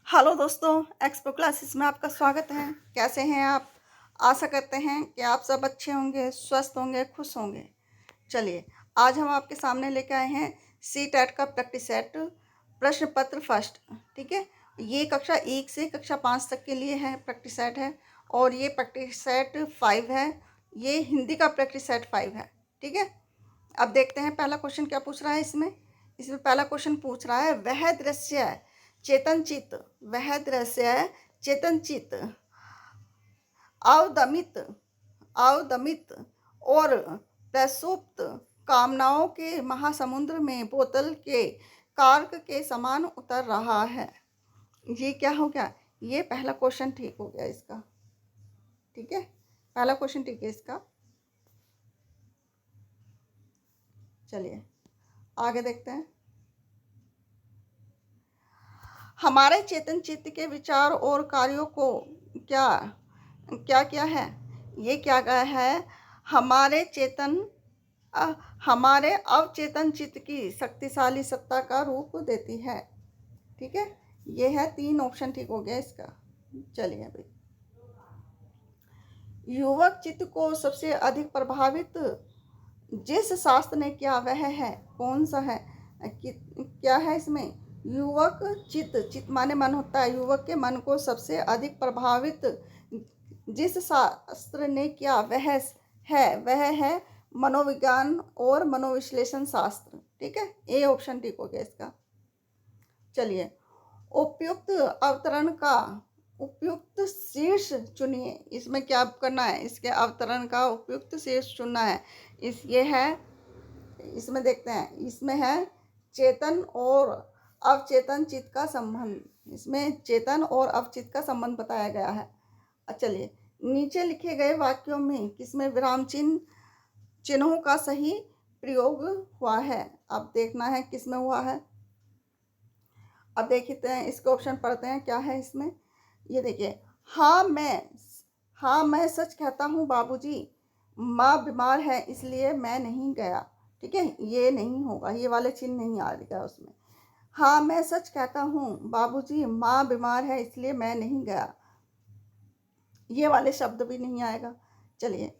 Hello दोस्तों, expo classes में आपका स्वागत है। कैसे हैं आप? आशा करते हैं कि आप सब अच्छे होंगे, स्वस्थ होंगे, खुश होंगे। चलिए, आज हम आपके सामने लेके आए हैं सी टेट का प्रैक्टिस सेट प्रश्न पत्र फर्स्ट। ठीक है, ये कक्षा 1 से कक्षा 5 तक के लिए है, प्रैक्टिस सेट है। और ये प्रैक्टिस सेट 5 है। ये हिंदी का प्रैक्टिस सेट 5 है। ठीक है, अब देखते हैं पहला क्वेश्चन क्या पूछ रहा है। इसमें पहला क्वेश्चन पूछ रहा है, वह दृश्य चेतनचित, वह दृश्य चेतनचित अवदमित अवदमित और प्रसुप्त कामनाओं के महासमुद्र में बोतल के कार्क के समान उतर रहा है। ये क्या हो गया? ये पहला क्वेश्चन ठीक हो गया इसका। ठीक है, पहला क्वेश्चन ठीक है इसका। चलिए आगे देखते हैं। हमारे चेतन चित्त के विचार और कार्यों को क्या क्या क्या है? ये क्या गया है? हमारे हमारे अवचेतन चित्त की शक्तिशाली सत्ता का रूप देती है। ठीक है, ये है 3 ऑप्शन ठीक हो गया इसका। चलिए अभी, युवक चित्त को सबसे अधिक प्रभावित जिस शास्त्र ने किया वह है कौन सा है? क्या है इसमें? युवक चित्त, चित्त माने मन होता है। युवक के मन को सबसे अधिक प्रभावित जिस शास्त्र ने किया वह है मनोविज्ञान और मनोविश्लेषण शास्त्र। ठीक है, ए ऑप्शन ठीक हो गया इसका। चलिए, उपयुक्त अवतरण का उपयुक्त शीर्ष चुनिए। इसमें क्या करना है? इसके अवतरण का उपयुक्त शीर्ष चुनना है। ये है, इसमें देखते हैं, इसमें है चेतन और अवचेतन चित्त का संबंध। इसमें चेतन और अवचित का संबंध बताया गया है। चलिए, नीचे लिखे गए वाक्यों में किसमें विराम चिन्हों का सही प्रयोग हुआ है? अब देखना है किसमें हुआ है। अब देखते हैं, इसके ऑप्शन पढ़ते हैं क्या है इसमें। ये देखिए, हाँ मैं सच कहता हूँ बाबूजी, माँ बीमार है इसलिए मैं नहीं गया। ठीक है, ये नहीं होगा, ये वाले चिन्ह नहीं आ रहा उसमें। हाँ मैं सच कहता हूँ बाबूजी, माँ बीमार है इसलिए मैं नहीं गया, ये वाले शब्द भी नहीं आएगा। चलिए,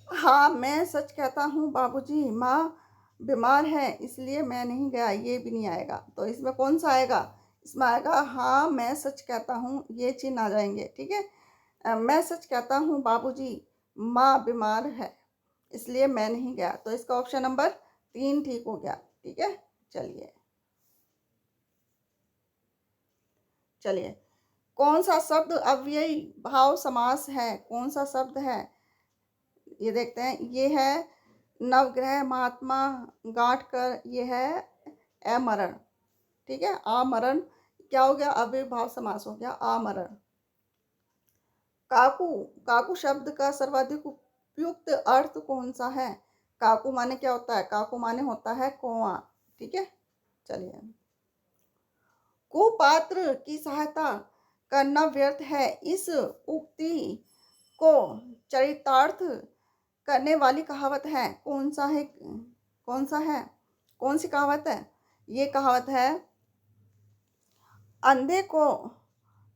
हाँ मैं सच कहता हूँ बाबूजी, माँ बीमार है इसलिए मैं नहीं गया, ये भी नहीं आएगा। तो इसमें कौन सा आएगा? इसमें आएगा हाँ मैं सच कहता हूँ, ये चिन्ह आ जाएंगे। ठीक है, मैं सच कहता हूँ बाबूजी, माँ बीमार है इसलिए मैं नहीं गया। तो इसका ऑप्शन नंबर 3 ठीक हो गया। ठीक है, चलिए कौन सा शब्द अव्ययी भाव समास है? कौन सा शब्द है? ये देखते हैं। ये है नवग्रह महात्मा गांठकर, ये है अमरण। ठीक है, आमरण क्या हो गया? अव्ययीभाव समास हो गया, आमरण। काकू, काकू शब्द का सर्वाधिक उपयुक्त अर्थ कौन सा है? काकू माने क्या होता है? काकू माने होता है कौआ। ठीक है, चलिए, कुपात्र की सहायता करना व्यर्थ है, इस उक्ति को चरितार्थ करने वाली कहावत है कौन सा है? कौन सी कहावत है? ये कहावत है, अंधे को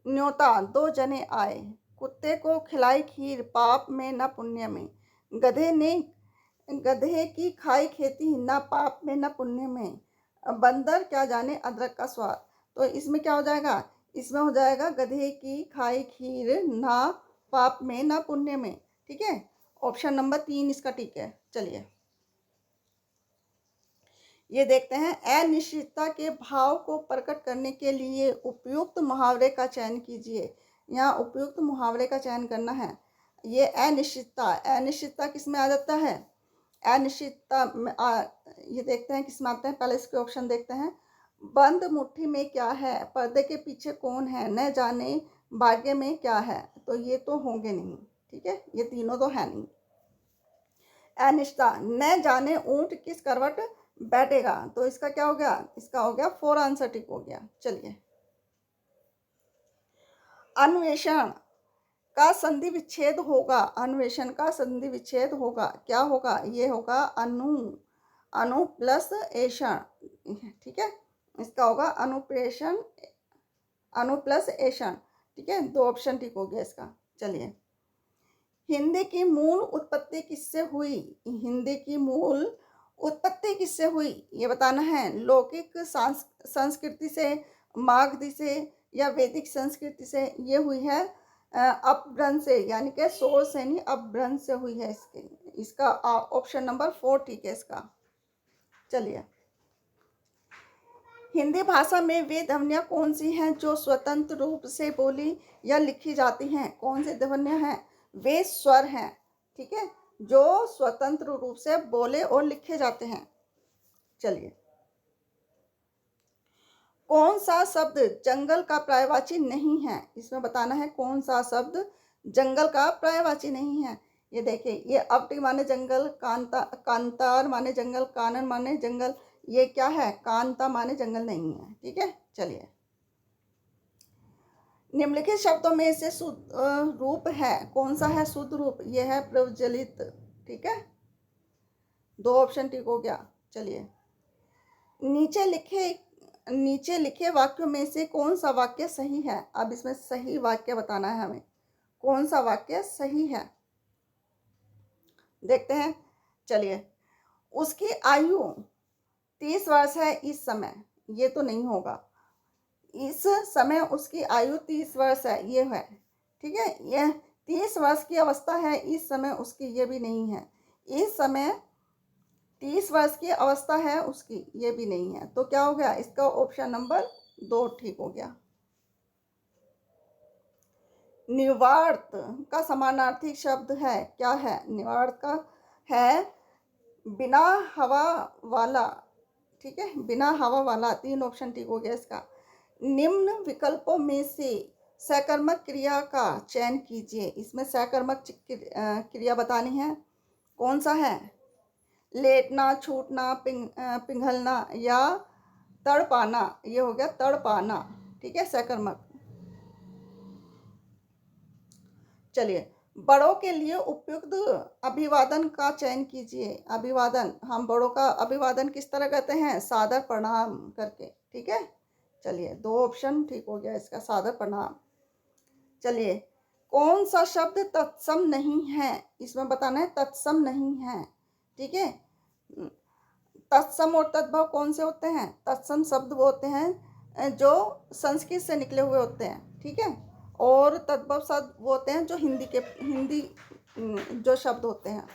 न्योता 2 जने आए, कुत्ते को खिलाई खीर पाप में न पुण्य में, गधे की खाई खेती न पाप में न पुण्य में, बंदर क्या जाने अदरक का स्वाद। तो इसमें क्या हो जाएगा? इसमें हो जाएगा गधे की खाई खीर ना पाप में ना पुण्य में। ठीक है, ऑप्शन नंबर 3 इसका ठीक है। चलिए, ये देखते हैं, अनिश्चितता के भाव को प्रकट करने के लिए उपयुक्त मुहावरे का चयन कीजिए। यहाँ उपयुक्त मुहावरे का चयन करना है। ये अनिश्चितता किस में आ जाता है? अनिश्चितता में ये देखते हैं किस में आते हैं। पहले इसके ऑप्शन देखते हैं। बंद मुट्ठी में क्या है? पर्दे के पीछे कौन है? न जाने भाग्य में क्या है? तो ये तो होंगे नहीं। ठीक है, ये तीनों तो है नहीं। अनिश्चितता, न जाने ऊंट किस करवट बैठेगा। तो इसका क्या हो गया? इसका हो गया 4 आंसर ठीक हो गया। चलिए, अन्वेषण का संधि विच्छेद होगा। अन्वेषण का संधि विच्छेद होगा, क्या होगा? ये होगा अनु प्लस एषण। ठीक है, इसका होगा अनुप्रेषण अनु प्लस एशन, ठीक है, 2 ऑप्शन ठीक हो गया इसका। चलिए, हिंदी की मूल उत्पत्ति किससे हुई? हिंदी की मूल उत्पत्ति किससे हुई ये बताना है। लौकिक संस्कृति से, मागधी से या वैदिक संस्कृति से? ये हुई है अपभ्रंश से, यानी कि सोर्स यानी अपभ्रंश से हुई है इसका ऑप्शन नंबर 4 ठीक है इसका। चलिए, हिंदी भाषा में वे ध्वनियाँ कौन सी हैं जो स्वतंत्र रूप से बोली या लिखी जाती हैं? कौन सी ध्वनियाँ हैं? वे स्वर हैं, ठीक है, जो स्वतंत्र रूप से बोले और लिखे जाते हैं। चलिए, कौन सा शब्द जंगल का पर्यायवाची नहीं है? इसमें बताना है कौन सा शब्द जंगल का पर्यायवाची नहीं है। ये देखिए, ये अपटी माने जंगल, कांतार माने जंगल, कानन माने जंगल, ये क्या है? कांता माने जंगल नहीं है, ठीक है। चलिए, निम्नलिखित शब्दों में से शुद्ध रूप है, कौन सा है शुद्ध रूप? ये है प्रज्वलित, ठीक है, 2 ऑप्शन ठीक हो गया। चलिए, नीचे लिखे वाक्यों में से कौन सा वाक्य सही है? अब इसमें सही वाक्य बताना है हमें, कौन सा वाक्य सही है, देखते हैं। चलिए, उसकी आयु 30 वर्ष है इस समय, ये तो नहीं होगा। इस समय उसकी आयु 30 वर्ष है, ये है, ठीक है। यह 30 वर्ष की अवस्था है इस समय उसकी, ये भी नहीं है। इस समय 30 वर्ष की अवस्था है उसकी, ये भी नहीं है। तो क्या हो गया? इसका ऑप्शन नंबर 2 ठीक हो गया। निवार्त का समानार्थी शब्द है, क्या है? निवार्त का है बिना हवा वाला, ठीक है, बिना हवा वाला, 3 ऑप्शन ठीक हो गया इसका। निम्न विकल्पों में से सकर्मक क्रिया का चयन कीजिए। इसमें सकर्मक क्रिया बतानी है, कौन सा है? लेटना, छूटना, पिघलना या तड़पाना, ये हो गया तड़पाना, ठीक है, सकर्मक। चलिए, बड़ों के लिए उपयुक्त अभिवादन का चयन कीजिए। अभिवादन, हम बड़ों का अभिवादन किस तरह करते हैं? सादर प्रणाम करके, ठीक है। चलिए, 2 ऑप्शन ठीक हो गया इसका, सादर प्रणाम। चलिए, कौन सा शब्द तत्सम नहीं है? इसमें बताना है तत्सम नहीं है, ठीक है। तत्सम और तद्भव कौन से होते हैं? तत्सम शब्द वो होते हैं जो संस्कृत से निकले हुए होते हैं, ठीक है, और तद्भव शब्द वो होते हैं जो हिंदी जो शब्द होते हैं,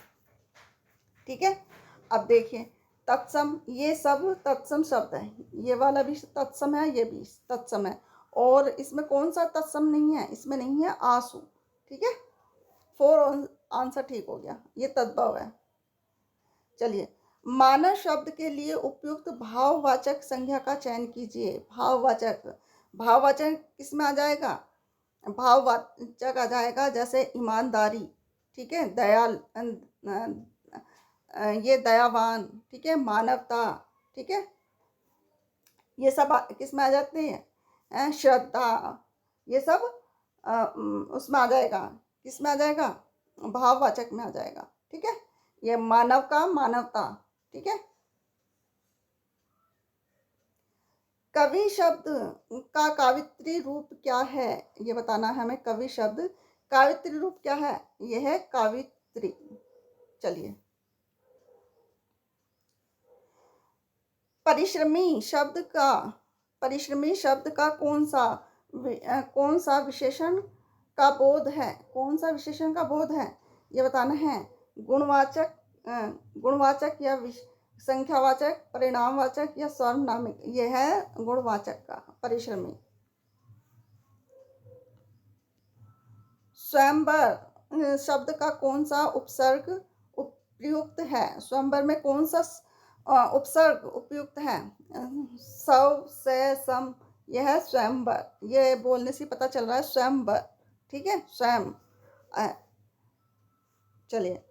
ठीक है। अब देखिए, तत्सम, ये सब तत्सम शब्द है, ये वाला भी तत्सम है, ये भी तत्सम है। और इसमें कौन सा तत्सम नहीं है? इसमें नहीं है आंसू, ठीक है, 4 आंसर ठीक हो गया, ये तद्भव है। चलिए, मानव शब्द के लिए उपयुक्त भाववाचक संज्ञा का चयन कीजिए। भाववाचक किसमें आ जाएगा? भाववाचक आ जाएगा जैसे ईमानदारी, ठीक है, दयाल, ये दयावान, ठीक है, मानवता, ठीक है, ये सब किस में आ जाते हैं? श्रद्धा, ये सब उसमें आ जाएगा, किस में आ जाएगा? भाववाचक में आ जाएगा, ठीक है। ये मानव का मानवता, ठीक है। कवि शब्द का काव्यत्री रूप क्या है? ये बताना है हमें, कवि शब्द काव्यत्री रूप क्या है? ये है काव्यत्री। चलिए, परिश्रमी शब्द का कौन सा विशेषण का बोध है? कौन सा विशेषण का बोध है? ये बताना है। गुणवाचक या संख्यावाचक, परिणामवाचक या सर्वनामिक? ये है गुणवाचक का परिश्रमी। स्वयंवर शब्द का कौन सा उपसर्ग उपयुक्त है? स्वयंवर में कौन सा उपसर्ग उपयुक्त है? सव, से, सम, यह है स्वयंवर। ये बोलने से पता चल रहा है स्वयंवर, ठीक है, स्वयं। चलिए,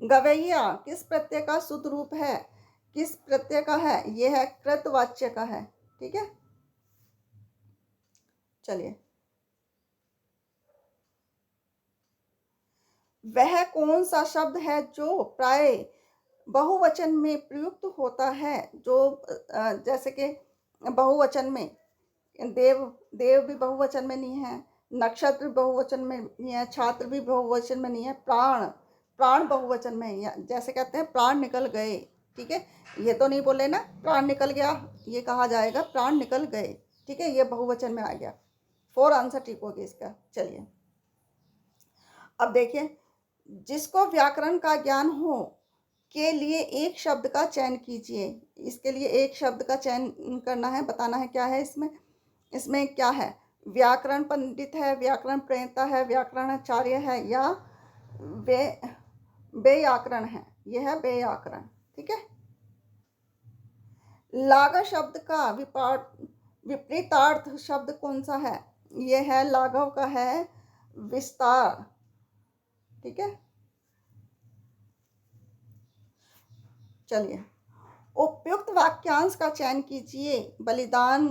गवैया किस प्रत्यय का शुद्ध रूप है? किस प्रत्यय का है? यह है कृतवाच्य का है, ठीक है। चलिए, वह कौन सा शब्द है जो प्राय बहुवचन में प्रयुक्त होता है? जो जैसे कि बहुवचन में देव देव भी बहुवचन में नहीं है, नक्षत्र भी बहुवचन में नहीं है, छात्र भी बहुवचन में नहीं है, प्राण प्राण बहुवचन में है। जैसे कहते हैं प्राण निकल गए, ठीक है, ये तो नहीं बोले ना प्राण निकल गया, ये कहा जाएगा प्राण निकल गए, ठीक है, ये बहुवचन में आ गया। 4 आंसर ठीक हो गया इसका। चलिए अब देखिए, जिसको व्याकरण का ज्ञान हो के लिए एक शब्द का चयन कीजिए। इसके लिए एक शब्द का चयन करना है, बताना है क्या है इसमें। इसमें क्या है, व्याकरण पंडित है, व्याकरण प्रणेता है, व्याकरणाचार्य है, या वे व्याकरण है। यह है व्याकरण, ठीक है। लाघव शब्द का विपरीतार्थ शब्द कौन सा है? यह है लाघव का है विस्तार, ठीक है। चलिए, उपयुक्त वाक्यांश का चयन कीजिए। बलिदान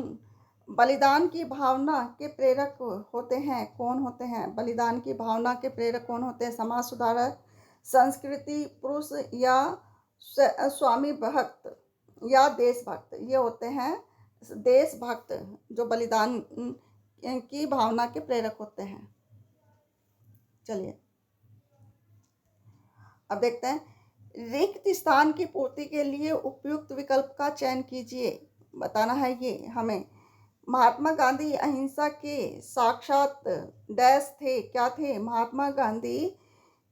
बलिदान की भावना के प्रेरक होते हैं, कौन होते हैं? बलिदान की भावना के प्रेरक कौन होते हैं? समाज सुधारक, संस्कृति पुरुष, या स्वामी भक्त, या देशभक्त। ये होते हैं देशभक्त, जो बलिदान की भावना के प्रेरक होते हैं। चलिए अब देखते हैं, रिक्त स्थान की पूर्ति के लिए उपयुक्त विकल्प का चयन कीजिए। बताना है ये हमें। महात्मा गांधी अहिंसा के साक्षात डैश थे, क्या थे? महात्मा गांधी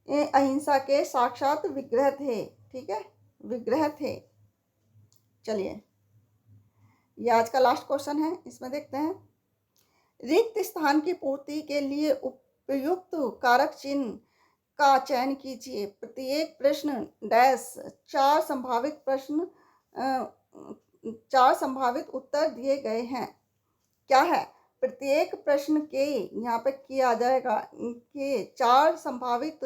अहिंसा के साक्षात विग्रह थे, ठीक है, विग्रह थे। चलिए, ये आज का लास्ट क्वेश्चन है, इसमें देखते हैं, रिक्त स्थान की पूर्ति के लिए उपयुक्त कारक चिन्ह का चयन कीजिए। प्रत्येक प्रश्न डैश 4 संभावित उत्तर दिए गए हैं। क्या है? प्रत्येक प्रश्न के, यहाँ पे किया जाएगा के 4 संभावित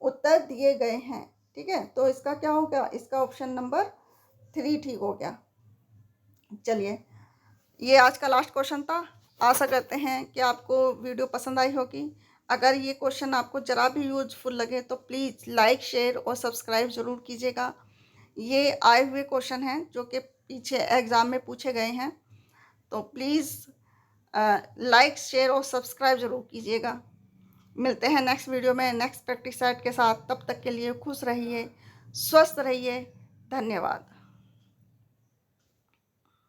उत्तर दिए गए हैं, ठीक है। तो इसका क्या हो गया? इसका ऑप्शन नंबर 3 ठीक हो गया। चलिए, ये आज का लास्ट क्वेश्चन था। आशा करते हैं कि आपको वीडियो पसंद आई होगी। अगर ये क्वेश्चन आपको ज़रा भी यूजफुल लगे तो प्लीज़ लाइक, शेयर और सब्सक्राइब ज़रूर कीजिएगा। ये आए हुए क्वेश्चन हैं जो कि पीछे एग्ज़ाम में पूछे गए हैं, तो प्लीज़ लाइक, शेयर और सब्सक्राइब ज़रूर कीजिएगा। मिलते हैं नेक्स्ट वीडियो में नेक्स्ट प्रैक्टिस सेट के साथ। तब तक के लिए खुश रहिए, स्वस्थ रहिए। धन्यवाद।